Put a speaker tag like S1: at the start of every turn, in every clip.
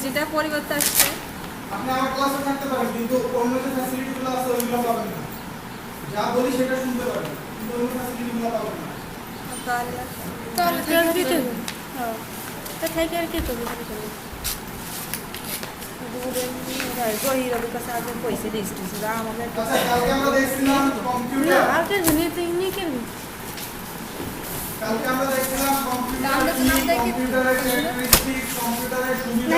S1: যেটা পরিবর্তে আসছে
S2: আপনি আমার ক্লাসে থাকতে পারেন কিন্তু অন্য যে ফ্যাসিলিটিগুলো আছে ওইগুলো পাবেন না। যা বলি সেটা শুনতে পারেন কিন্তু অন্য ফ্যাসিলিটিগুলো পাবেন না।
S1: তাহলে
S3: তাহলে দিতে হবে। হ্যাঁ তা থেকে আর কি করবি
S1: গহিরবের কাছে আগে পয়সা দিয়েছিল আমাদের
S2: আচ্ছা কালকে আমরা দেখছিলাম
S3: না
S2: কম্পিউটার,
S3: আর কে জানি তো ইনি করবি
S2: কালকে আমরা দেখছিলাম কম্পিউটারের ক্যারেক্টারিস্টিক, কম্পিউটারের সুবিধা।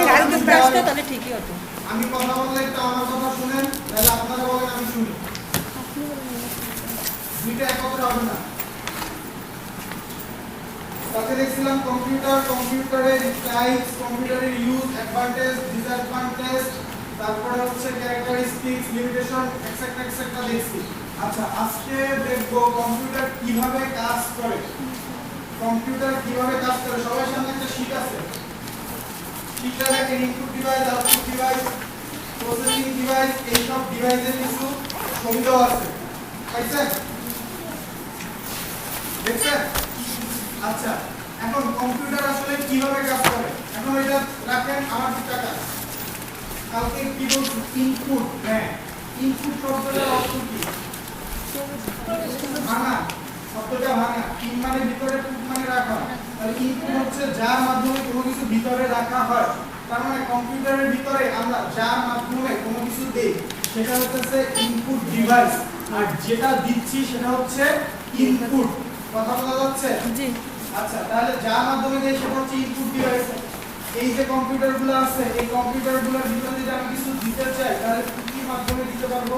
S1: তাহলে ঠিকই হতো।
S2: আমি কথা বললে একটু আমার কথা শুনেন, তাহলে আপনারা বলেন আমি শুনি। দুইটা একত্রে হবে না। তাতে দেখছিলাম কম্পিউটার, কম্পিউটারের টাইপস, কম্পিউটারের ইউজ, অ্যাডভান্টেজ, ডিসঅ্যাডভান্টেজ, তারপরে হচ্ছে ক্যারেক্টারিস্টিক্স, লিমিটেশন, এটসেট্রা এটসেট্রা দেখছি। আচ্ছা আজকে দেখবো কম্পিউটার কিভাবে কাজ করে। কম্পিউটার কিভাবে কাজ করে, সবার সামনে একটা শীট আছে। শীটটা দেখেন input device, output device, processing device, এই সব ডিভাইসের কিছু ছবি দেওয়া আছে। পাইছেন? দেখছেন? আচ্ছা এখন কম্পিউটার আসলে কিভাবে কাজ করে, এখন এটা রাখেন আমার টাকা। কালকে কি বলছি ইনপুট, হ্যাঁ ইনপুট শব্দটার অর্থ কি? ভাঙা, শব্দটা ভাঙা। ইন মানে ভিতরে, পুট মানে রাখা। তাহলে ইনপুট হচ্ছে যার মাধ্যমে কোনো কিছু ভিতরে রাখা হয়। তার মানে কম্পিউটারের ভিতরে আমরা যার মাধ্যমে কোনো কিছু দেই সেটা হচ্ছে ইনপুট ডিভাইস, আর যেটা দিচ্ছি সেটা হচ্ছে ইনপুট। কথা বলা যাচ্ছে?
S3: জি
S2: আচ্ছা তাহলে যার মাধ্যমে দেই সেটা হচ্ছে ইনপুট ডিভাইস। এই যে কম্পিউটারগুলো আছে এই কম্পিউটারগুলোর ভিতরে যদি আমি কিছু দিতে চাই তাহলে কি মাধ্যমে দিতে পারবো?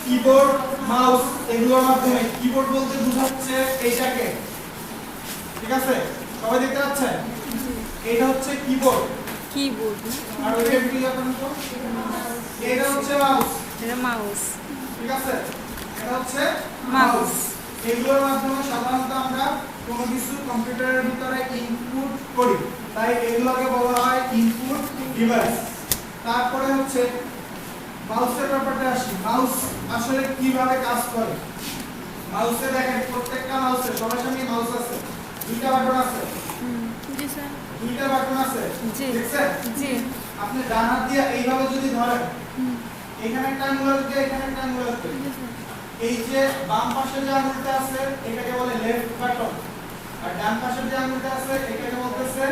S2: কিবোর্ড, মাউস, এগুলোর মাধ্যমে। কিবোর্ড বলতে বোঝাচ্ছে এইটাকে, ঠিক আছে? সবাই দেখতে পাচ্ছেন? এটা হচ্ছে কিবোর্ড।
S3: কিবোর্ড
S2: আর ওইটা কি আপনারা তো এটা হচ্ছে মাউস,
S3: এটা মাউস
S2: ঠিক আছে? এটা হচ্ছে
S3: মাউস।
S2: মাউস। এগুলোর মাধ্যমে সাধারণত আমরা কোনো কিছু কম্পিউটারের ভিতরে ইনপুট করি, তাই এগুলোকে বলা হয় ইনপুট ডিভাইস। তারপরে হচ্ছে মাউসের ব্যাপারটা আসি। মাউস আসলে কিভাবে কাজ করে। মাউসে দেখেন প্রত্যেকটা মাউসে, সবার সামনে মাউস আছে, দুইটা বাটন আছে।
S3: জি স্যার
S2: দুইটা বাটন আছে,
S3: জি
S2: দেখছেন?
S3: জি
S2: আপনি ডান হাত দিয়ে এইভাবে যদি ধরেন, এখানে একটা আঙ্গুল দিয়ে এখানে একটা আঙ্গুল আছে। এই যে বাম পাশে যে আঙ্গুলটা আছে এটাকে বলে লেফট বাটন, আর ডান পাশে যে আঙ্গুলটা আছে এটাকে বলতেছে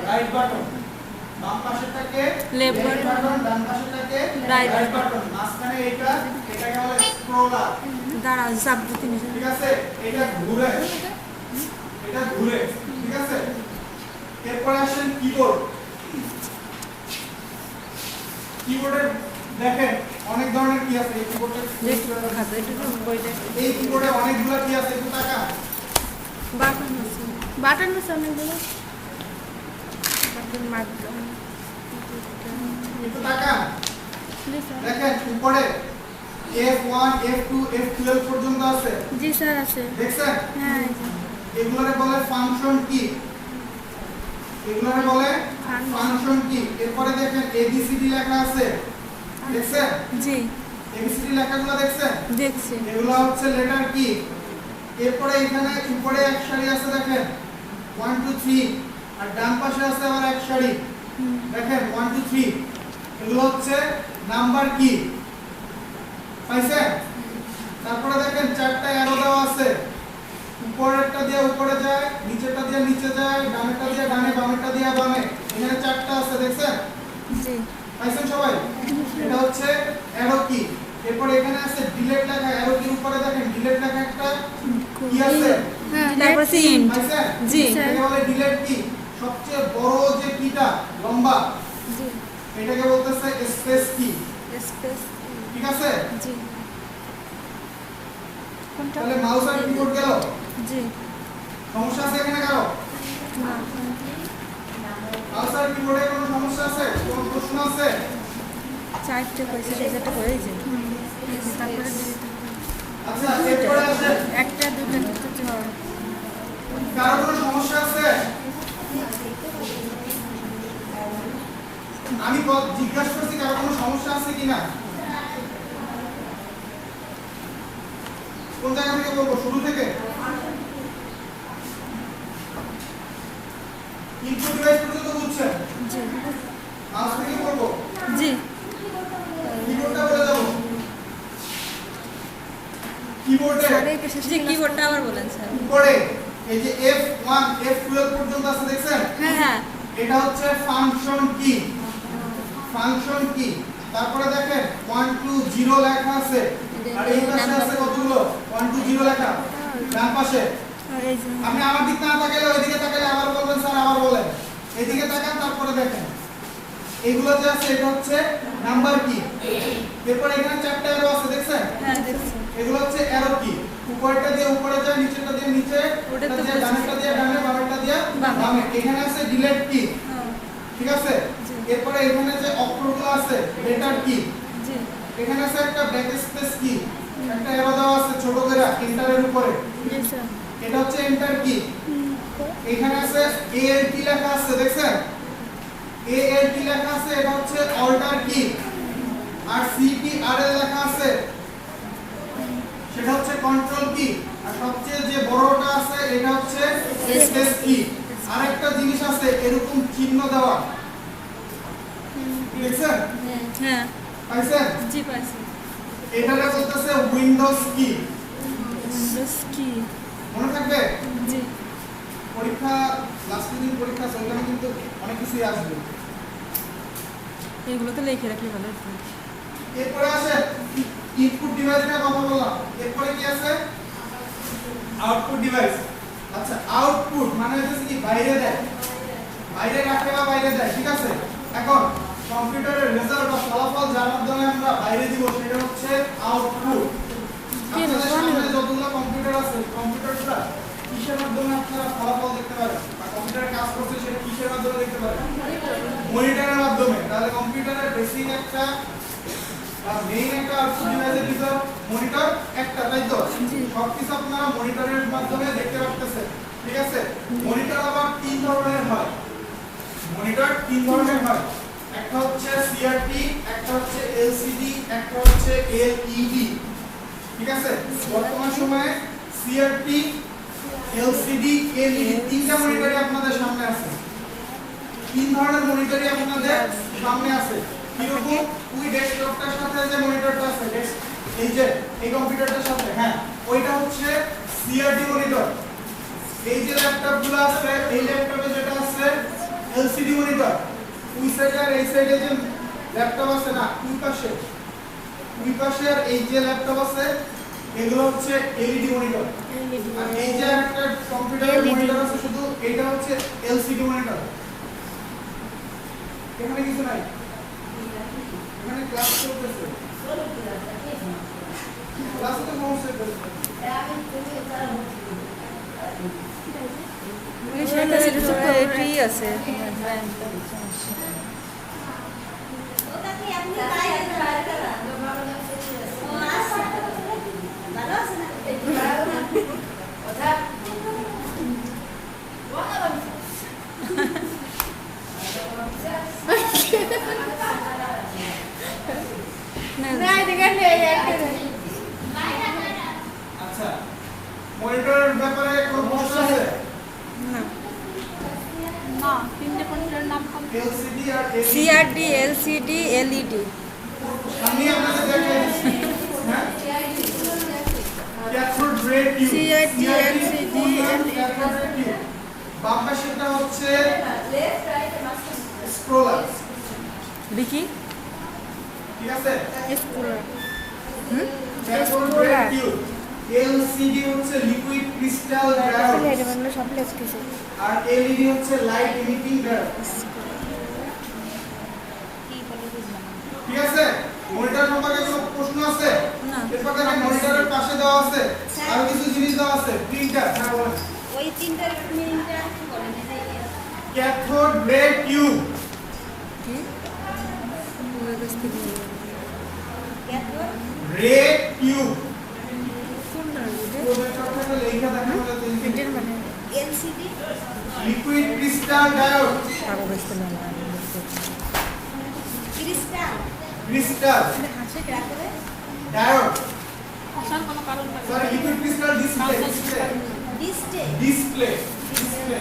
S2: রাইট বাটন। বাম পাশেরটাকে
S3: লেফট
S2: লেফট বাটন, ডান পাশেরটাকে
S3: রাইট
S2: রাইট বাটন। মাঝখানে এটাকে বলে স্ক্রলার,
S3: দাঁড়া চাপ দিতে
S2: ঠিক আছে? এটা ঘুরে, এটা ঘুরে, ঠিক আছে? এরপর আসেন কিবোর্ড। কিবোর্ডে দেখেন অনেক ধরনের কি আছে। এই কিবোর্ডে এই কিবোর্ডে অনেকগুলো কি আছে একটু তাকান।
S3: বাটন আছে অনেকগুলো বাটন মাধ্যম
S2: একটু তাকান,
S3: জি স্যার
S2: দেখেন উপরে F1 F2 F12 পর্যন্ত আছে,
S3: জি স্যার আছে
S2: দেখছেন?
S3: হ্যাঁ
S2: এগুলোরে বলে ফাংশন কি, এগুলোরে বলে ফাংশন কি। এরপরে দেখেন ABCD লেখা আছে, দেখছেন?
S3: জি
S2: ABCD লেখাগুলো দেখছেন?
S3: দেখছি
S2: এগুলো হচ্ছে লেটার কি। এরপরে এখানে উপরে এক সারি আছে দেখেন 1 2 3, আর ডান পাশে আছে আবার এক সারি দেখেন 1 2 3। এগুলো হচ্ছে নাম্বার কি, পাইছেন? তারপরে দেখেন চারটা অ্যারো দেওয়া আছে, উপরেরটা দিয়ে উপরে যায়, নিচেরটা দিয়ে নিচে যায়, ডানেরটা দিয়ে ডানে, বামেরটা দিয়ে বামে। এখানে চারটা আছে, দেখছেন?
S3: জি
S2: পাইছেন সবাই? এটা হচ্ছে অ্যারো কি। এরপর এখানে আছে ডিলিট লেখা, অ্যারো কির উপরে দেখেন ডিলিট লেখা একটা কি আছে,
S3: হ্যাঁ
S1: তারপর সিন
S2: পাইছেন?
S1: জি
S2: এটাকে বলে ডিলিট কি। সবচেয়ে বড় যে কিটা লম্বা
S3: জি
S2: এটাকে বলতেছে স্পেস কি,
S3: স্পেস
S2: ঠিক আছে?
S3: জি কোনটা
S2: তাহলে মাউস আর কিবোর্ড গেল।
S3: জি
S2: সমস্যা আছে এখানে কারো?
S3: না
S2: মাউস আর কিবোর্ডে কোনো সমস্যা আছে, কোনো প্রশ্ন আছে?
S1: চারটে পয়সা রেজাল্ট হয়েছে
S3: তারপরে
S2: আচ্ছা এরপরে আসেন,
S3: একটা দুটো তিনটে
S2: কারো কোনো সমস্যা আছে? আমি জিজ্ঞাসা করছি কারো কোনো সমস্যা আছে কিনা। কোন জায়গা থেকে বলবো, শুরু থেকে? ইনপুট ডিভাইস পর্যন্ত বুঝছেন?
S1: জি
S2: মাউস থেকে করব
S1: জি
S2: কিবোর্ডটা বলে যাব কিবোর্ডে
S1: জি কিবোর্ডটা আবার বলেন স্যার।
S2: উপরে এই যে F1 F12 পর্যন্ত আছে দেখছেন?
S1: হ্যাঁ হ্যাঁ
S2: এটা হচ্ছে ফাংশন কি। ফাংশন কি, তারপরে দেখেন 1 2 0 লেখা আছে আর এই পাশে আছে কতগুলো 1 2 0 লেখা ডান পাশে।
S1: এই যে
S2: আপনি আমার দিক না তাকালে ওইদিকে তাকালে আবার বলবেন স্যার আবার বলেন। এইদিকে তাকান তারপরে দেখেন এইগুলো যে আছে এটা হচ্ছে নাম্বার কি। এরপর এখানে চারটা অ্যারো আছে দেখছেন?
S1: হ্যাঁ দেখছি।
S2: এগুলো হচ্ছে অ্যারো কি। উপরেরটা দিয়ে উপরে যায়, নিচেরটা দিয়ে নিচে,
S1: ওটা তো
S2: দিয়ে ডানেরটা দিয়ে ডানে, বামেরটা দিয়ে বামে। এখানে আছে ডিলিট কি,
S1: হ্যাঁ
S2: ঠিক আছে?
S1: জি।
S2: এরপরে এখানে যে অক্ষরগুলো আছে লেটার কি।
S1: জি
S2: এখানে আছে একটা ব্যাকস্পেস কি, একটা অ্যারো দেওয়া আছে ছোট করে এন্টারের উপরে,
S3: জি স্যার
S2: এটা হচ্ছে এন্টার কি। এখানে আছে ALT লেখা আছে দেখছেন? ALT লেখা আছে, এটা হচ্ছে অল্টার কি। আর CTRL লেখা আছে সেটা হচ্ছে কন্ট্রোল কি। আর সবচেয়ে যে বড়টা আছে এটা হচ্ছে স্পেস কি। আরেকটা জিনিস আছে এরকম চিহ্ন দেওয়া, দেখছেন?
S1: হ্যাঁ
S2: পাইছেন?
S1: জি পাইছি।
S2: এটারে বলতেছে উইন্ডোজ কি।
S1: উইন্ডোজ কি।
S2: মনে থাকবে?
S1: জি
S2: পরীক্ষা লাস্ট দিন পরীক্ষা চলবে কিন্তু অনেক কিছুই আসবে।
S1: এগুলো তো লিখে রাখলে ভালো হতো।
S2: এরপরে আছে ইনপুট ডিভাইসের কথা বললাম। এরপরে কি আছে? Output device. আচ্ছা আউটপুট মানে হচ্ছে কি বাইরে দেয়, বাইরে রাখে বা বাইরে দেয়, ঠিক আছে? এখন কম্পিউটারের রেজাল্ট বা ফলাফল যার মাধ্যমে আমরা বাইরে দিব সেটা হচ্ছে আউটপুট। আপনাদের সামনে যতগুলো কম্পিউটার আছে কম্পিউটারটা কিসের মাধ্যমে আপনারা ফলাফল দেখতে পারেন বা কম্পিউটারে কাজ করছে সেটা কিসের মাধ্যমে দেখতে পারেন? মনিটরের মাধ্যমে। তাহলে কম্পিউটারের বেসিক একটা মেইন একটা আউটপুট ডিভাইসের ভিতর মনিটর একটা, তাই তো? সবকিছু আপনারা মনিটরের মাধ্যমে দেখতে পাচ্ছেন, ঠিক আছে? মনিটর আবার তিন ধরনের হয়। মনিটর তিন ধরনের হয়, একটা হচ্ছে CRT, একটা হচ্ছে LCD, একটা হচ্ছে LED, ঠিক আছে? বর্তমান সময়ে CRT, LCD, LED তিনটা মনিটরই আপনাদের সামনে আছে। তিন ধরনের মনিটরই আপনাদের সামনে আছে। কিরকম? ওই ডেস্কটপটার সাথে যে মনিটরটা আছে এই যে এই কম্পিউটারটার সাথে, হ্যাঁ ওইটা হচ্ছে CRT মনিটর। এই যে ল্যাপটপগুলো আছে এই ল্যাপটপে যেটা আছে LCD মনিটর। ওই সাইডে আর এই সাইডে যে ল্যাপটপ আছে না ওই পাশে আর এই যে ল্যাপটপ আছে এগুলো হচ্ছে LED মনিটর। আর এই যে একটা কম্পিউটারের মনিটর আছে শুধু এটা হচ্ছে LCD মনিটর। এখানে কিছু নাই, এখানে ক্লাস চলতেছে, ক্লাসে তো সমস্যা চলছে।
S1: এটি আছে
S2: আচ্ছা মনিটরের ব্যাপারে কোনো প্রশ্ন আছে?
S1: না
S3: না তিনটে কম্পিউটারের নাম
S2: LCD আর LED
S1: CRT LCD LED
S2: আমি আপনাদের দেখাই দিচ্ছি, হ্যাঁ cathode ray tube
S1: CRT LCD
S2: cathode ray tube. বাম পাশেরটা হচ্ছে স্ক্রলার,
S1: দেখি
S2: ঠিক আছে?
S3: স্কুলার
S2: ক্যাথোড রে টিউব। LCD হচ্ছে লিকুইড ক্রিস্টাল ডায়োড
S3: সব লেখতেছে
S2: আর LED হচ্ছে লাইট ইমিটিং ডায়োড, ঠিক আছে? মনিটর সম্পর্কে কোনো প্রশ্ন আছে?
S1: না।
S2: এরপর দেখেন মনিটরের পাশে দেওয়া আছে আর কিছু জিনিস দেওয়া আছে। প্রিন্টার, হ্যাঁ বলেন।
S4: ওই তিনটার মিনিংটা কি বলেন?
S2: ক্যাথোড রে টিউব,
S1: কি ওর কাছ থেকে
S4: ক্যাথোড
S2: রে টিউব
S1: কোনটা এটা
S2: প্রজেক্টরটা লেখা দেখা বলে
S1: এটার মানে
S4: এলসিডি
S2: লিকুইড ক্রিস্টাল ডায়োড।
S1: আরো বেশি না
S4: ক্রিস্টাল
S2: ক্রিস্টাল ডায়োড,
S3: আসার কোনো কারণ থাকে
S2: সরি লিকুইড ক্রিস্টাল ডিসপ্লে,
S4: ডিস্টে
S2: ডিসপ্লে ডিসপ্লে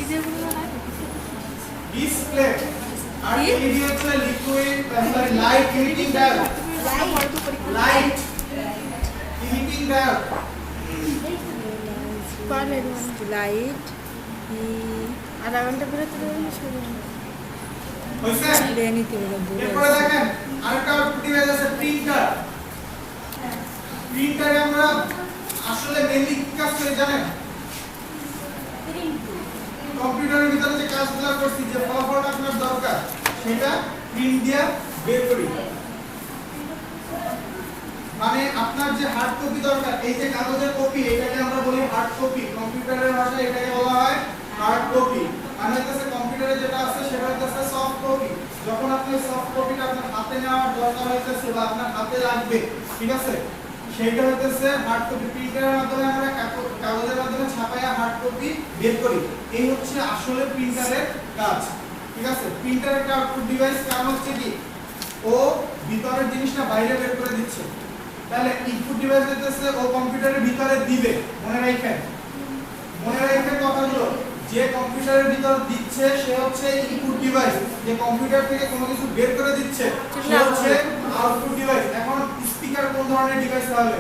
S3: যেগুলো হয়
S2: ডিসপ্লে আর
S1: কি?
S2: এলইডি হচ্ছে liquid light emitting diode light emitting diode
S3: কলের
S1: লাইট
S3: আধা ঘন্টা পরে তো শুরু
S2: হইছে
S1: নিতে হবে
S2: এরপরে দেখেন আরেকটা আউটপুট ডিভাইস আছে প্রিন্টার প্রিন্টারে আমরা আসলে মেইনলি কি কাজ করি জানেন কম্পিউটারের ভিতরে যে কাজগুলো করছি যে ফলাফলটা আপনার দরকার সেটা প্রিন্ট দিয়ে বের করি মানে আপনার যে হার্ড কপি দরকার এই যে কাগজের কপি এটাকে আমরা বলি হার্ড কপি কম্পিউটারের ভাষায় এটাকে বলা হয় হার্ড কপি মানে হচ্ছে কম্পিউটারে যেটা আছে সেটা হচ্ছে সফট কপি যখন আপনি সফট কপিটা আপনার হাতে নেওয়ার দরকার হইতেছে বা আপনার হাতে লাগবে ঠিক আছে সেইটা হইতেছে হার্ড কপি প্রিন্টারের মাধ্যমে আমরা কাগজের মাধ্যমে ছাপায়া হার্ড কপি বের করি এই হচ্ছে আসলে প্রিন্টারের কাজ ঠিক আছে প্রিন্টার একটা আউটপুট ডিভাইস কারণ হচ্ছে কি ও ভিতরের জিনিসটা বাইরে বের করে দিচ্ছে তাহলে ইনপুট ডিভাইস হইতেছে ও কম্পিউটারের ভিতরে দিবে মনে রাখেন কথাগুলো যে কম্পিউটারের ভিতর দিচ্ছে সে হচ্ছে ইনপুট ডিভাইস যে কম্পিউটার থেকে কোনো কিছু বের করে দিচ্ছে সে হচ্ছে আউটপুট ডিভাইস এখন স্পিকার কোন ধরনের ডিভাইস হবে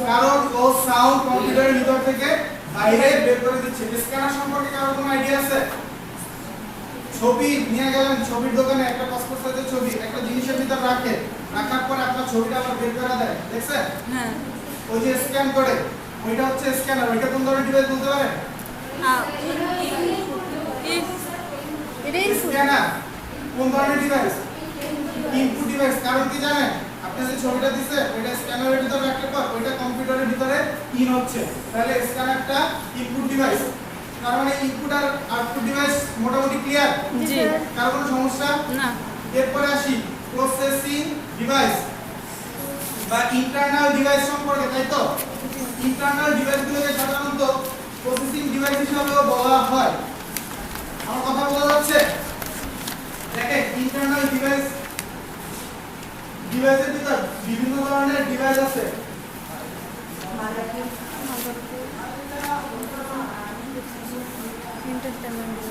S2: কারণ ও সাউন্ড কম্পিউটারের ভিতর থেকে বাইরে বের করে দিচ্ছে স্ক্যানার সম্পর্কে কারো কোনো আইডিয়া আছে ছবি নিয়ে গেলেন ছবির দোকানে একটা পাসপোর্ট সাইজের ছবি একটা জিনিসের ভিতর রাখার পর আপনার ছবিটা আবার বের করে দেয় দেখছেন
S1: হ্যাঁ
S2: ওই যে স্ক্যান করে ওইটা হচ্ছে স্ক্যানার ওইটা কোন ধরনের ডিভাইস বলতে পারেন
S3: এটাই
S2: স্ক্যানার কোন ধরনের ডিভাইস ইনপুট ডিভাইস কারণ কি জানেন আপনি যে ছবিটা দিছে ওইটা স্ক্যানারের ভিতরে রাখার পর ওইটা কম্পিউটারের ভিতরে ইন হচ্ছে তাহলে স্ক্যানারটা ইনপুট ডিভাইস তার মানে ইনপুট আর আউটপুট ডিভাইস মোটামুটি ক্লিয়ার
S1: জি
S2: কার কোনো সমস্যা
S1: না
S2: এরপরে আসি প্রসেসিং ডিভাইস বা ইন্টারনাল ডিভাইস সম্পর্কে তাই তো ইন্টারনাল ডিভাইসগুলোকে সাধারণত প্রসেসিং ডিভাইস হিসেবেও বলা হয় আমার কথা বলা যাচ্ছে দেখেন ইন্টারনাল ডিভাইসের ভিতর বিভিন্ন ধরনের ডিভাইস আছে
S3: এন্টারটেনমেন্ট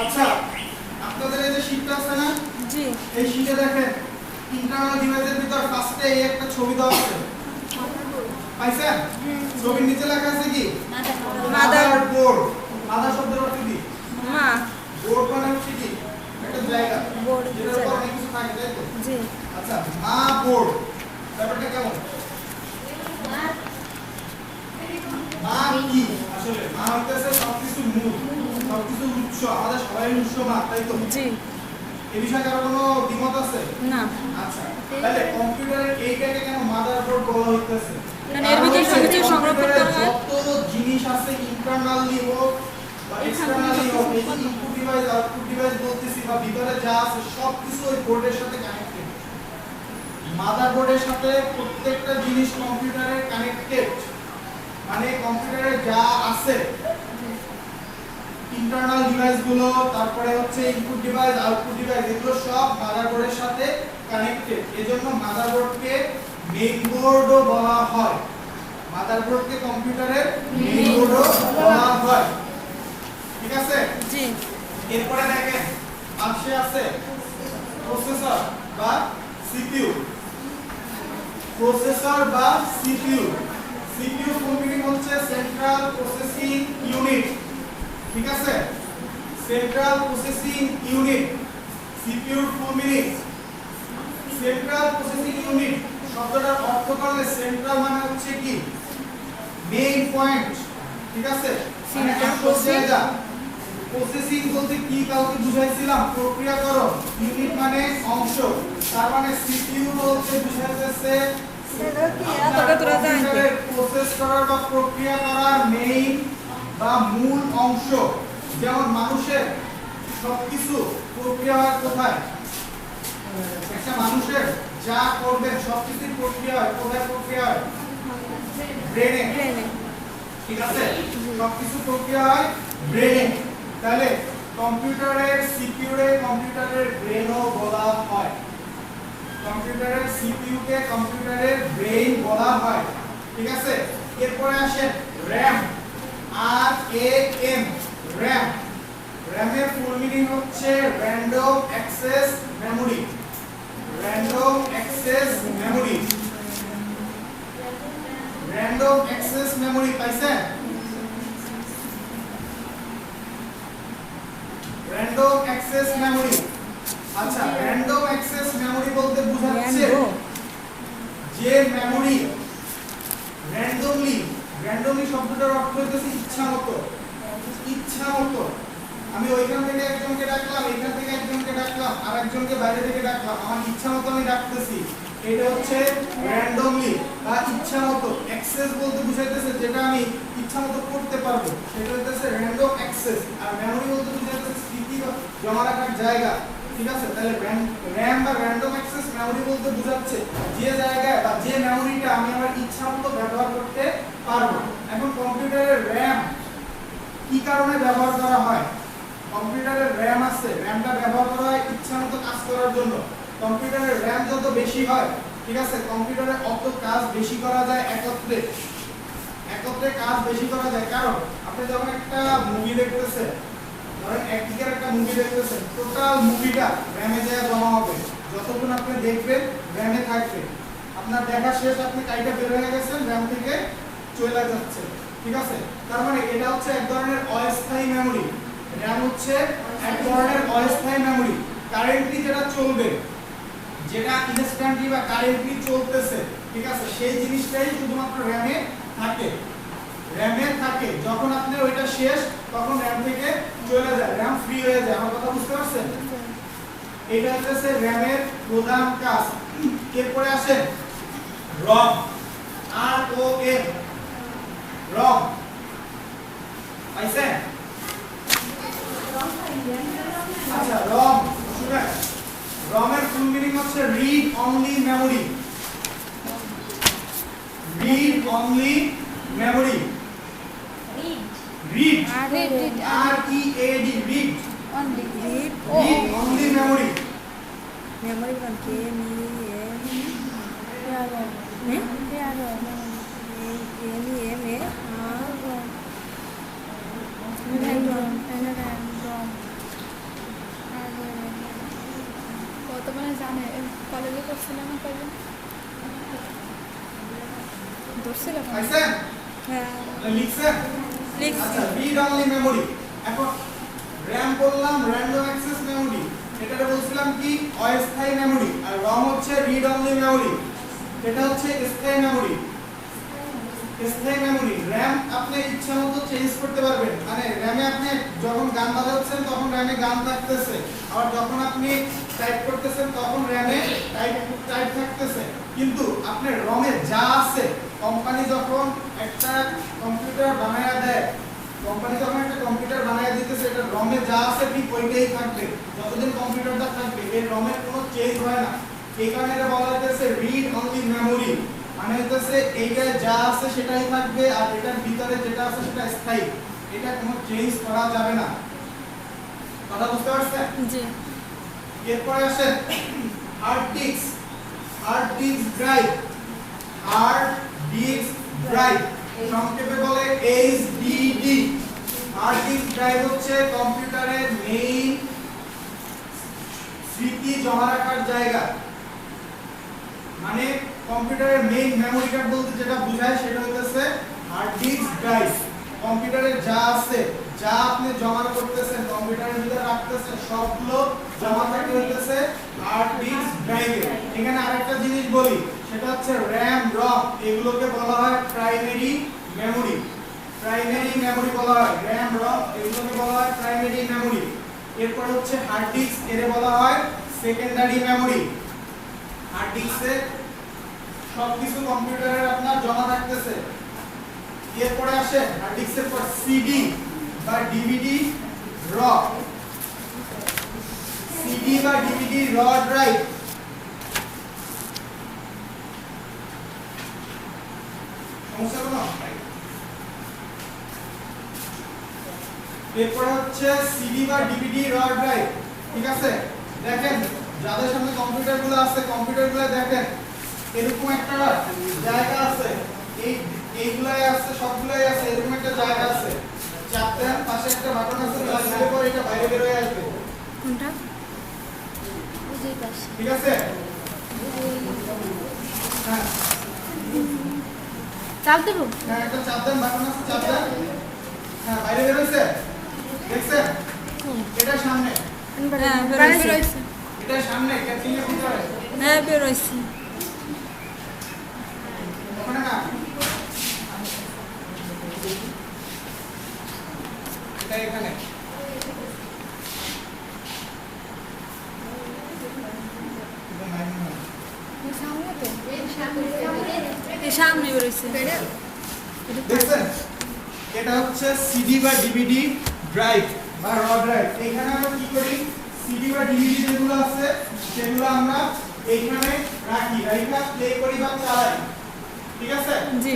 S2: আচ্ছা আপনাদের এই যে শীটটা আছে না
S1: জি
S2: এই শীটে দেখেন ইন্টারনাল ডিভাইসের ভিতর ফার্স্টে এই একটা ছবি দেওয়া আছে পাইছেন ছবির নিচে লেখা আছে কি মাদারবোর্ড মাদার শব্দের অর্থ কি
S1: মা
S2: বোর্ড মানে হচ্ছে কি একটা জায়গা
S1: বোর্ড
S2: যেটার উপর অনেক কিছু থাকে তাই তো
S1: জি
S2: আচ্ছা মা বোর্ড ব্যাপারটা কেমন মা কি আসলে মা হইতেছে সবকিছু মূল সবকিছু উৎস আমাদের সবাই উৎস মা তাই তো
S1: জি
S2: এই বিষয়ে কারো কোনো দ্বিমত আছে
S1: না
S2: আচ্ছা তাহলে কম্পিউটারের এইটাকে কেন মাদারবোর্ড বলা হইতেছে
S1: কারণ এর ভিতরে সবকিছু সংরক্ষণ করা হয়
S2: যত জিনিস আছে ইন্টারনালি হোক বা এক্সটারনালি হোক এই যে ইনপুট ডিভাইস আউটপুট ডিভাইস বলতেছি বা ভিতরে যা আছে সবকিছু ওই বোর্ডের সাথে কানেক্টেড মাদারবোর্ডের সাথে প্রত্যেকটা জিনিস কম্পিউটারের কানেক্টেড মানে কম্পিউটারে যা আছে ইন্টারনাল ডিভাইস গুলো তারপরে হচ্ছে ইনপুট ডিভাইস আউটপুট ডিভাইস এগুলো সব মাদারবোর্ডের সাথে কানেক্টেড এজন্য মাদারবোর্ডকে মেইনবোর্ডও বলা হয় মাদারবোর্ডকে কম্পিউটারের মেইনবোর্ডও বলা হয় ঠিক আছে
S1: জি
S2: এরপরে দেখেন পাশে আছে প্রসেসর বা সিপিইউ প্রসেসর বা সিপিইউ সিপিইউ ফুল মিনিং হচ্ছে সেন্ট্রাল প্রসেসিং ইউনিট ঠিক আছে সেন্ট্রাল প্রসেসিং ইউনিট সিপিইউর full meaning central processing unit শব্দটার অর্থ করলে সেন্ট্রাল মানে হচ্ছে কি মেইন পয়েন্ট ঠিক আছে মানে আসল জায়গা প্রসেসিং বলতে কি কাউকে বুঝাইছিলাম প্রক্রিয়াকরণ ইউনিট মানে অংশ তার মানে সিপিইউ বলতে বুঝাইতেছে প্রসেস করার বা প্রক্রিয়া করার মেইন বা মূল অংশ যেমন মানুষের সবকিছু প্রক্রিয়া হয় কোথায় যা করবেন সবকিছুর প্রক্রিয়া হয় কোথায় প্রক্রিয়া হয় ব্রেনে
S1: ব্রেনে।
S2: ঠিক আছে সবকিছু প্রক্রিয়া হয় ব্রেনে তাহলে কম্পিউটারের সিপিইউ রে কম্পিউটারের ব্রেনও বলা হয় কম্পিউটারের সিপিইউ কে কম্পিউটারের ব্রেন বলা হয় ঠিক আছে এরপরে আসে RAM R A M RAM র‍্যামের ফুল মিনিং হচ্ছে random access memory random access memory random access memory পাইছেন র‍্যান্ডম অ্যাক্সেস মেমোরি আচ্ছা র‍্যান্ডম অ্যাক্সেস মেমোরি বলতে বোঝাচ্ছে যে মেমোরি র্যান্ডমলি শব্দটার অর্থ হচ্ছে ইচ্ছামতো আমি ওইখান থেকে একজনকে ডাকলাম এইখান থেকে একজনকে ডাকলাম আর একজনকে বাইরে থেকে ডাকলাম আমার ইচ্ছামতো আমি ডাকতেছি এটা হচ্ছে র্যান্ডমলি বা ইচ্ছামতো অ্যাক্সেস বলতে বোঝাইতেছে যেটা আমি ইচ্ছামতো করতে পারবো সেটা হচ্ছে র্যান্ডম অ্যাক্সেস আর মেমোরি বলতে বোঝাইতেছে স্মৃতি জমা রাখার জায়গা ঠিক আছে তাহলে র‍্যাম বা র্যান্ডম অ্যাক্সেস মেমোরি বলতে বোঝাচ্ছে যে জায়গায় বা যে মেমোরিটা আমি আমার ইচ্ছামতো ব্যবহার করতে পারবো এখন কম্পিউটারের র‍্যাম কি কারণে ব্যবহার করা হয় কম্পিউটারের র‍্যাম আছে র‍্যামটা ব্যবহার করা হয় ইচ্ছামতো কাজ করার জন্য কম্পিউটারের র‍্যাম যত বেশি হয় ঠিক আছে কম্পিউটারে অত কাজ বেশি করা যায় একত্রে কাজ বেশি করা যায় কারণ আপনি যখন একটা মুভি দেখতেছেন ধরেন একদিকের একটা মুভি দেখতেছেন টোটাল মুভিটা র‍্যামে যায় জমা হবে যতক্ষণ আপনি দেখবেন র‍্যামে থাকবে আপনার দেখা শেষ আপনি কাইটা বের হয়ে গেছেন র‍্যাম থেকে চলে যাচ্ছে ঠিক আছে তার মানে এটা হচ্ছে এক ধরনের অস্থায়ী মেমোরি র‍্যাম হচ্ছে এক ধরনের অস্থায়ী মেমোরি কারেন্টলি যেটা চলবে যেটা ইনস্ট্যান্টলি বা কারেন্টলি চলতেছে ঠিক আছে সেই জিনিসটাই শুধুমাত্র র‍্যামে থাকে যখন আপনি ওইটা শেষ তখন র‍্যাম থেকে চলে যায় র‍্যাম ফ্রি হয়ে যায় আমার কথা বুঝতে পারছেন এটা হচ্ছে র‍্যামের প্রধান কাজ এরপরে আসে রম আর ও এম রম পাইছেন আচ্ছা রম শুনেন রমের ফুল মিনিং হচ্ছে read only memory read only memory read R E A D read
S1: only read
S2: only memory
S1: memory from কে এম ই এম এ
S3: কত মানে জানে কলেজে করছিলাম কয়জন ধরছিলাম
S2: পাইছেন
S1: হ্যাঁ
S2: লিখছেন আচ্ছা রিড অনলি মেমোরি এখন র‍্যাম বললাম র‍্যান্ডম অ্যাক্সেস মেমোরি এটাকে বলছিলাম কি অস্থায়ী মেমোরি আর রম হচ্ছে রিড অনলি মেমোরি এটা হচ্ছে স্থায়ী মেমোরি র‍্যাম আপনি ইচ্ছামতো চেঞ্জ করতে পারবেন মানে র‍্যামে আপনি যখন গান বাজাচ্ছেন তখন র‍্যামে গান থাকতেছে আর যখন আপনি টাইপ করতেছেন তখন র‍্যামে টাইপ থাকতেছে কিন্তু আপনার রমে যা আছে কোম্পানি যখন একটা কম্পিউটার বানায়া দেয় দিতেছে এটা রমে যা আছে ঠিক ওইটাই থাকবে যতদিন কম্পিউটারটা থাকবে এই রমের কোনো চেঞ্জ হয় না এই কারণে এটা বলা হচ্ছে রিড অনলি মেমোরি মানে হচ্ছে এইটা যা আছে সেটাই থাকবে আর এটার ভিতরে যেটা আছে সেটা স্থায়ী এটা কোনো চেঞ্জ করা যাবে না কথা বুঝতে পারছেন
S1: জি
S2: এরপরে আসে হার্ড ডিস্ক ড্রাইভ সংক্ষেপে বলে এইচডিডি হার্ড ডিস্ক ড্রাইভ হচ্ছে কম্পিউটারের মেইন স্মৃতি জমা রাখার জায়গা মানে কম্পিউটারের মেইন মেমোরি কার্ড বলতে যেটা বোঝায় সেটা হচ্ছে হার্ড ডিস্ক ড্রাইভ কম্পিউটারে যা আছে যা আপনি জমা করতেছেন কম্পিউটারের ভিতরে রাখতেছেন সবগুলো জমা থাকে হইতেছে হার্ড ডিস্ক ড্রাইভে এখানে আরেকটা জিনিস বলি সেটা হচ্ছে র‍্যাম রম এগুলোকে বলা হয় প্রাইমারি মেমোরি বলা হয় র‍্যাম রম এগুলোকে বলা হয় প্রাইমারি মেমোরি এরপর হচ্ছে হার্ড ডিস্ক এর বলা হয় সেকেন্ডারি মেমোরি হার্ড ডিস্কে সবকিছু কম্পিউটারের আপনার জমা থাকতেছে এরপরে আসে হার্ড ডিস্কের পর সিডি বা ডিভিডি র ড্রাইভ এরপরে হচ্ছে সিডি বা ডিভিডি রড ড্রাইভ। ঠিক আছে, দেখেন যাদের সামনে কম্পিউটারগুলো আছে কম্পিউটারগুলো দেখেন এরকম একটা জায়গা আছে, এইগুলাই আছে, সবগুলাই আছে, এরকম একটা জায়গা আছে, চাপতে পাশে একটা বাটন আছে, চাপলে পরে এটা বাইরে বের হয়ে আসবে।
S3: কোনটা?
S4: বুঝেই পারছি।
S2: ঠিক আছে, হ্যাঁ
S3: চাপ দেবো?
S2: হ্যাঁ একটা চাপ দেন, বাটন আছে, চাপ দেন, হ্যাঁ বাইরে বের হইছে, দেখছেন? এটা সামনে,
S1: হ্যাঁ
S3: বাইরে
S1: বেরোইছে।
S3: বেরোইছে।
S2: এটা সামনে ক্যাচিং এর ভিতরে,
S1: হ্যাঁ বেরোইছে।
S2: ওখানে না, এটা এখানে।
S3: সামনে তো
S1: এই সামনে বেরোইছে।
S2: দেখছেন? এটা হচ্ছে সিডি বা ডিভিডি ড্রাইভ বা র ড্রাইভ। এখানে আমরা কি করি, সিডি বা ডিভিডি যেগুলো আছে সেগুলো আমরা এইখানে রাখি, রাইখা প্লে করি বা চালাই। ঠিক আছে?
S1: জি।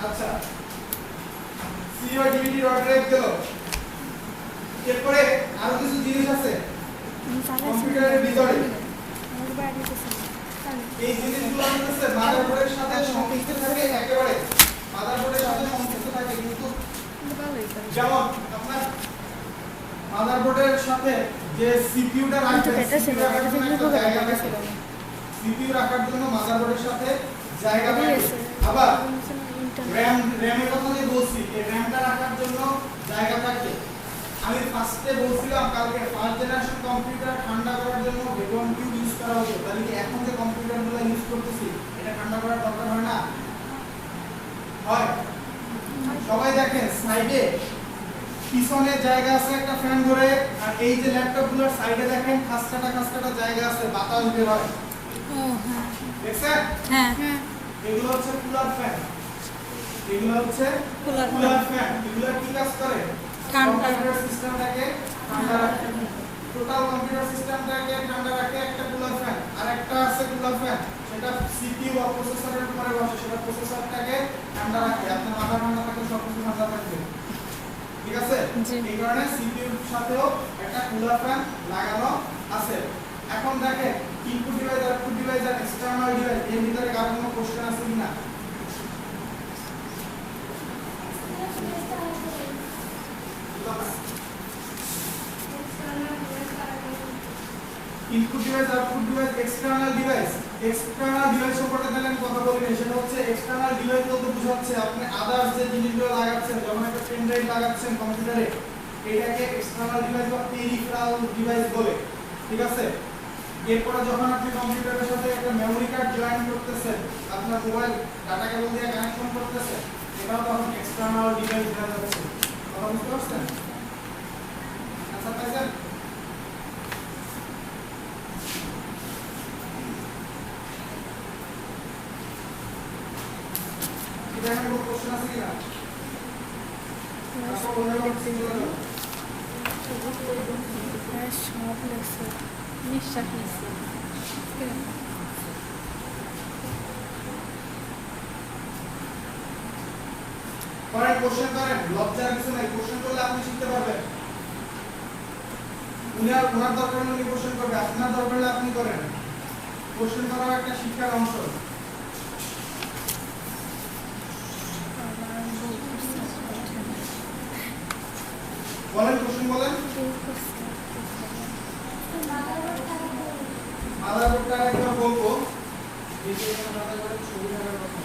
S2: আচ্ছা, সিডি বা ডিভিডি র ড্রাইভ গেল। এরপরে আরো কিছু জিনিস আছে কম্পিউটারের ভিতরে। এই জিনিসগুলো হচ্ছে মাদারবোর্ডের সাথে সংযুক্ত থাকে, একেবারে মাদারবোর্ডের সাথে সংযুক্ত থাকে, কিন্তু যেমন আপনার মাদারবোর্ডের সাথে যে সিপিইউটা রাখবেন, সিপিইউ রাখার জন্য একটা জায়গা থাকে, সিপিইউ রাখার জন্য মাদারবোর্ডের সাথে জায়গা থাকে। আবার র‍্যামের কথা যে বলছি, এই র‍্যামটা রাখার জন্য জায়গা থাকে। আমি ফার্স্টে বলছিলাম কালকে ফার্স্ট জেনারেশন কম্পিউটার ঠান্ডা করার জন্য ভ্যাকুয়াম টিউব ইউজ করা হতো, তাহলে কি এখন যে কম্পিউটারগুলো ইউজ করতেছি এটা ঠান্ডা করার দরকার হয় না? হয়। সবাই দেখেন সাইডে পিছনে জায়গা আছে একটা ফ্যান ধরে, আর এই যে ল্যাপটপগুলোর সাইডে দেখেন খাসকাটা জায়গা আছে, বাতাস বের হয়।
S1: ও হ্যাঁ।
S2: দেখছেন?
S1: হ্যাঁ
S2: এগুলো হচ্ছে কুলার ফ্যান, এগুলো হচ্ছে
S1: কুলার
S2: কুলার ফ্যান। এগুলো কি কাজ করে?
S1: ঠান্ডা।
S2: কম্পিউটার সিস্টেমটাকে ঠান্ডা রাখে, টোটাল কম্পিউটার সিস্টেমটাকে ঠান্ডা রাখে একটা কুলার ফ্যান। আর একটা আছে কুলার ফ্যান, সেটা সিপিইউ বা প্রসেসরের উপরে বসে, সেটা প্রসেসরটাকে ঠান্ডা রাখে। আপনার মাথা ঠান্ডা থাকলে সব কিছু ঠান্ডা থাকবে। ঠিক আছে?
S1: জি।
S2: এই কারণে সিপিইউর সাথেও একটা কুলার ফ্যান লাগানো আছে। এখন দেখেন ইনপুট ডিভাইস, আউটপুট ডিভাইস আর এক্সটার্নাল ডিভাইস, এর ভিতরে কারো কোনো কোশ্চেন আছে কিনা? Input device, output device, external device. External device সম্পর্কে তাহলে আমি কথা বলি, সেটা হচ্ছে এক্সটার্নাল ডিভাইস বলতে বোঝাচ্ছে আপনি আদার্স যে জিনিসগুলো লাগাচ্ছেন, যখন একটা পেন ড্রাইভ লাগাচ্ছেন কম্পিউটারে, এটাকে এক্সটার্নাল ডিভাইস বা পেরিফেরাল ডিভাইস বলে। ঠিক আছে? এরপরে যখন আপনি কম্পিউটারের সাথে একটা মেমরি কার্ড জয়েন করতেছেন, আপনার মোবাইল ডাটা কেবল দিয়ে কানেকশন করতেছেন, এটাও তখন এক্সটার্নাল ডিভাইস হয়ে যাচ্ছে। কথা বুঝতে পারছেন? আচ্ছা পাইছেন? এটা আমি কোনো কোশ্চেন আছে কিনা? তারপর অন্য কোনো সিঙ্গুলার
S3: সব লেগছে, নিঃশ্বাস নিচ্ছে।
S2: করেন, কোশ্চেন করেন, লজ্জার কিছু নাই, কোশ্চেন করলে আপনি শিখতে পারবেন। ওনার দরকার হলে উনি কোশ্চেন করবে, আপনার দরকার হলে আপনি করেন। কোশ্চেন করাও একটা শিক্ষার অংশ। বলেন, কোশ্চেন বলেন। মাদারবোর্ডটা একবার বলবো, এই যে মাদারবোর্ডের ছবি থাকার কথা।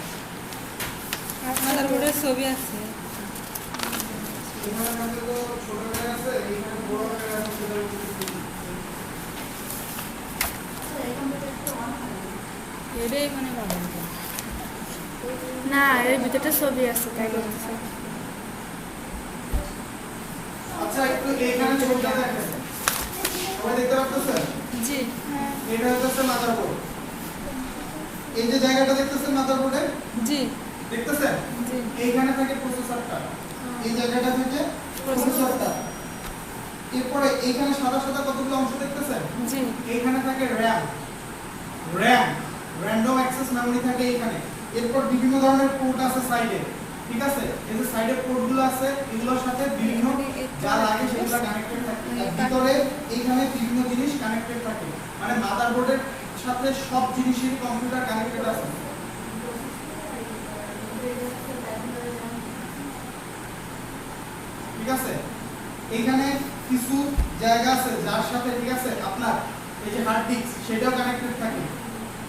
S1: মাদারবোর্ডের ছবি আছে।
S2: এখানে আমাদের তো ছোট হয়ে আছে, এইখানে বড় হয়ে আছে, সেটা
S1: এটাই মানে ভালো।
S3: না, এর ভিতরে ছবি আছে, তাই বলতেছে।
S2: আচ্ছা একটু এইখানে ছবিটা দেখেন, সবাই দেখতে পাচ্ছেন?
S1: জি।
S2: এটা হচ্ছে মাদারবোর্ড। এই যে জায়গাটা দেখতেছেন মাদারবোর্ডে,
S1: জি
S2: দেখতেছেন?
S1: জি।
S2: এইখানে থাকে প্রসেসরটা, এই জায়গাটা থেকে প্রসেসরটা। এরপরে এইখানে সাদা সাদা কতগুলো অংশ দেখতেছেন?
S1: জি।
S2: এইখানে থাকে র‍্যাম, র‍্যান্ডম অ্যাক্সেস মেমরি থাকে এইখানে। এরপর বিভিন্ন ধরনের পোর্ট আছে সাইডে, ঠিক আছে, এই যে সাইডে পোর্টগুলো আছে এগুলোর সাথে বিভিন্ন যা লাগে সেগুলো কানেক্টেড থাকে, আর ভিতরে এইখানে বিভিন্ন জিনিস কানেক্টেড থাকে, মানে মাদারবোর্ডের সাথে সব জিনিসেরই কম্পিউটার কানেক্টেড আছে। ঠিক আছে, এইখানে কিছু জায়গা আছে যার সাথে ঠিক আছে আপনার এই যে হার্ড ডিস্ক সেটাও কানেক্টেড থাকে,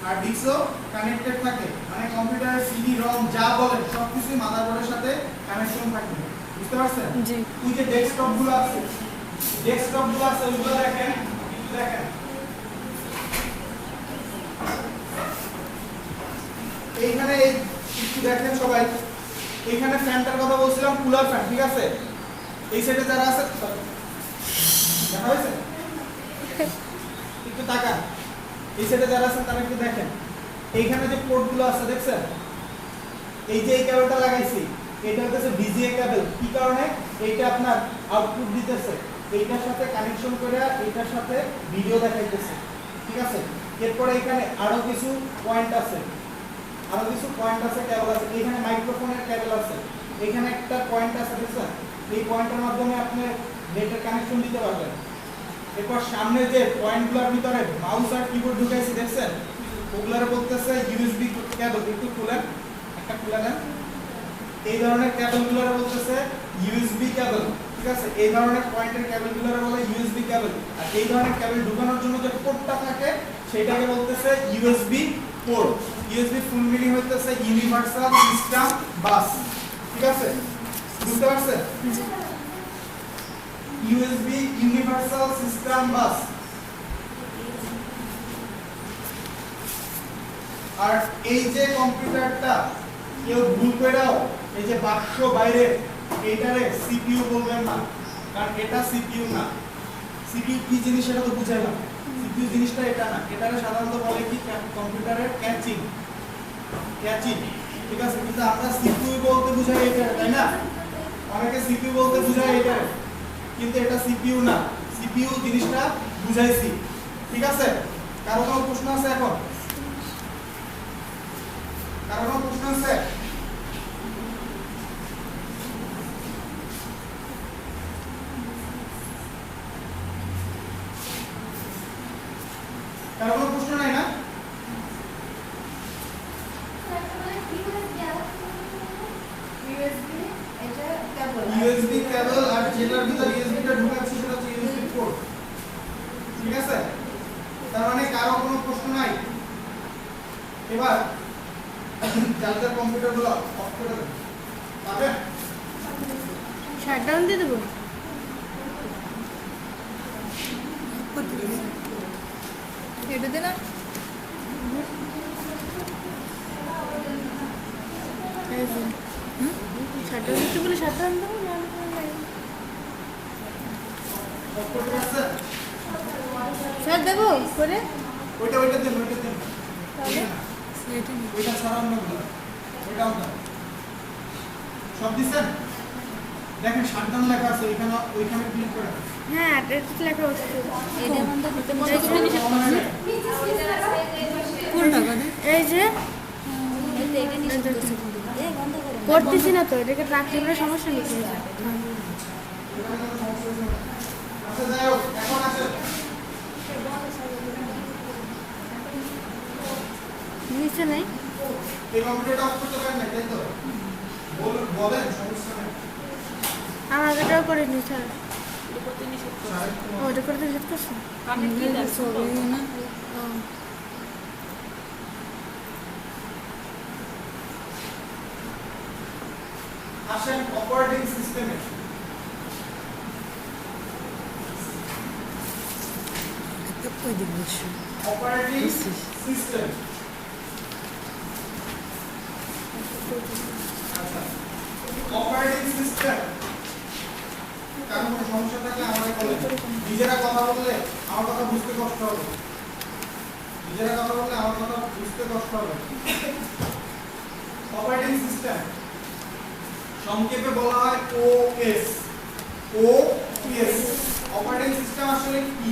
S2: হার্ড ডিস্কও কানেক্টেড থাকে, মানে কম্পিউটারের সিডি রম যা বলেন সবকিছুই মাদারবোর্ডের সাথে কানেকশন থাকে। বুঝতে পারছেন?
S3: জি।
S2: ওই যে ডেস্কটপগুলো আছে ওইগুলো দেখেন, একটু দেখেন এইখানে একটু দেখেন সবাই, এইখানে ফ্যানটার কথা বলছিলাম, কুলার ফ্যান। ঠিক আছে, এই সাইডে যারা আছে দেখা হয়েছে, একটু তাকান, এই সাইডে যারা আছেন তারা একটু দেখেন, এইখানে যে পোর্টগুলো আছে দেখছেন, এই যে এই কেবলটা লাগাইছি এটা হচ্ছে ভিজিএ কেবল। কি কারণে? এইটা আপনার আউটপুট দিতেছে, এইটার সাথে কানেকশন করে এইটার সাথে ভিডিও দেখাইতেছে। ঠিক আছে, এরপরে এখানে আরো কিছু পয়েন্ট আছে, কেবল আছে, এখানে মাইক্রোফোনের কেবল আছে, এখানে একটা পয়েন্ট আছে দেখছেন, এই পয়েন্টের মাধ্যমে আপনি নেটের কানেকশন দিতে পারবেন। এরপর সামনে যে পয়েন্টগুলোর ভিতরে মাউস আর কিবোর্ড ঢুকাইছি দেখছেন, ওগুলার বলতেছে ইউএসবি কেবল। একটু খুলেন, একটা খুলে নেন, এই ধরনের কেবলগুলোর বলতেছে ইউএসবি কেবল। ঠিক আছে, এই ধরনের পয়েন্টের কেবলগুলোর বলে ইউএসবি কেবল, আর এই ধরনের কেবল ঢোকানোর জন্য যে পোর্টটা থাকে সেটাকে বলতেছে USB port. USB full meaning হইতেছে ইউনিভার্সাল সিস্টেম বাস। ঠিক আছে, বুঝতে পারছেন? ইউএসবি ইউনিভার্সাল সিস্টেম বাস। আর এই যে কম্পিউটারটা কেউ ভুল করেও এই যে বাক্স বাইরে এইটারে সিপিইউ বলবেন না, কারণ এটা সিপিইউ না। সিপিইউ কি জিনিস সেটা তো বুঝাইলাম, সিপিইউ জিনিসটা এটা না, এটারে সাধারণত বলে কি কম্পিউটারের ক্যাচিং। ঠিক আছে, কিন্তু আমরা সিপিইউ বলতে বুঝাই এটা, তাই না? অনেকে সিপিইউ বলতে বুঝায় এটা, কিন্তু এটা সিপিইউ না, সিপিইউ জিনিসটা বুঝাইছি। ঠিক আছে, কারো কোনো প্রশ্ন আছে? এখন কারো কোনো প্রশ্ন আছে? কারো কোনো প্রশ্ন নাই না? ইউএসবি কেবল আর যেটার ভিতর ইউএসবিটা ঢোকাচ্ছি সেটা হচ্ছে ইউএসবি পোর্ট। ঠিক আছে, তার মানে কারো কোনো প্রশ্ন নাই? এবার যাদের কম্পিউটারগুলো অফ করে দেন, পাবেন?
S3: শাটডাউন দিয়ে দেবো।
S1: এটাতে না
S3: শাটডাউন দিতে বলে শাটডাউন দেবো না?
S2: অফ করে আছে?
S3: স্যার দেবো করে
S2: ওইটা দেন,
S3: তাহলে
S2: ওইটা ছাড়া অন্যগুলো, ওইটা অন্য সব দিচ্ছেন। দেখেন শাটডাউন লেখা আছে ওইখানে ক্লিক করেন।
S3: হ্যাঁ এটা লেখা হচ্ছে
S4: এটা বন্ধ করতে
S1: কোনটা করে?
S3: এই যে
S4: এটা নিষেধ করছে বন্ধ করে
S3: করতেছি না তো, এটাকে রাখলে পরে সমস্যা নেই।
S2: আচ্ছা যাই হোক, এখন আসেন
S3: নিচে নেই,
S2: এই কম্পিউটারটা অফ করতে পারেন না, তাই তো? বলেন, সমস্যা নেই।
S3: আমার এটাও করে নি স্যার। ওটা করতে নিষেধ করছে।
S1: ছবি না
S2: আসেন অপারেটিং সিস্টেমে। অপারেটিং সিস্টেম, আচ্ছা অপারেটিং সিস্টেম কারণ কোনো সমস্যা থাকলে আমাদের বলেন। নিজেরা কথা বললে আমার কথা বুঝতে কষ্ট হবে, অপারেটিং সিস্টেম সংক্ষেপে বলা হয় ওএস। অপারেটিং সিস্টেম আসলে কি?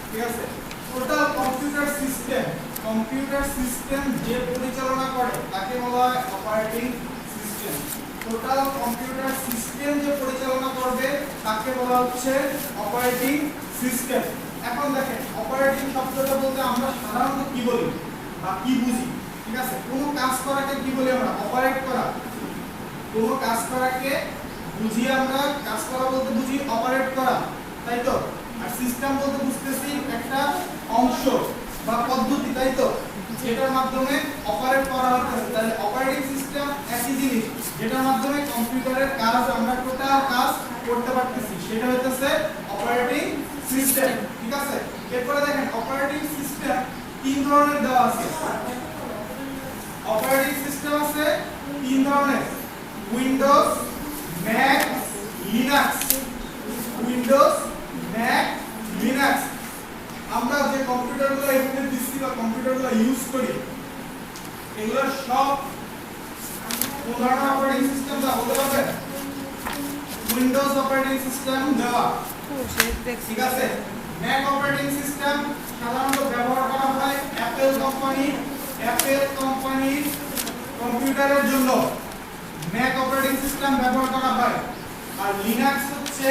S2: ঠিক আছে, টোটাল কম্পিউটার সিস্টেম যে পরিচালনা করে তাকে বলা হয় operating system. System. Total computer system যে পরিচালনা করবে তাকে বলা হচ্ছে অপারেটিং সিস্টেম। এখন দেখেন অপারেটিং শব্দটা বলতে আমরা সাধারণত কি বলি বা কি বুঝি, ঠিক আছে? কোন কাজ করাকে কি বলি আমরা? অপারেট করা। কোন কাজ করাকে বুঝি আমরা, কাজ করা বলতে বুঝি অপারেট করা, তাই তো? আর সিস্টেম বলতে বুঝতেছি একটা অংশ বা পদ্ধতি, তাই তো? যেটার মাধ্যমে অপারেট করা হচ্ছে। তাহলে অপারেটিং সিস্টেম একই জিনিস, যেটার মাধ্যমে কম্পিউটারের কাজ আমরা টোটাল কাজ করতে পারতেছি, সেটা হচ্ছে অপারেটিং সিস্টেম, ঠিক আছে? এরপরে দেখেন অপারেটিং সিস্টেম তিন ধরনের দেওয়া আছে। অপারেটিং সিস্টেম আছে তিন ধরনের: Windows, Mac, Linux. Windows, Mac, Linux. আমরা যে কম্পিউটারগুলো এখানে দিচ্ছি বা কম্পিউটারগুলো ইউজ করি, এগুলো সব কোন ধরনের অপারেটিং সিস্টেম দেওয়া হতে পারবে? উইন্ডোজ অপারেটিং সিস্টেম দেওয়া, ঠিক আছে? ম্যাক অপারেটিং সিস্টেম সাধারণত ব্যবহার করা হয় অ্যাপল কোম্পানির কম্পিউটারের জন্য ম্যাক অপারেটিং সিস্টেম ব্যবহার করা হয়। আর লিনাক্স হচ্ছে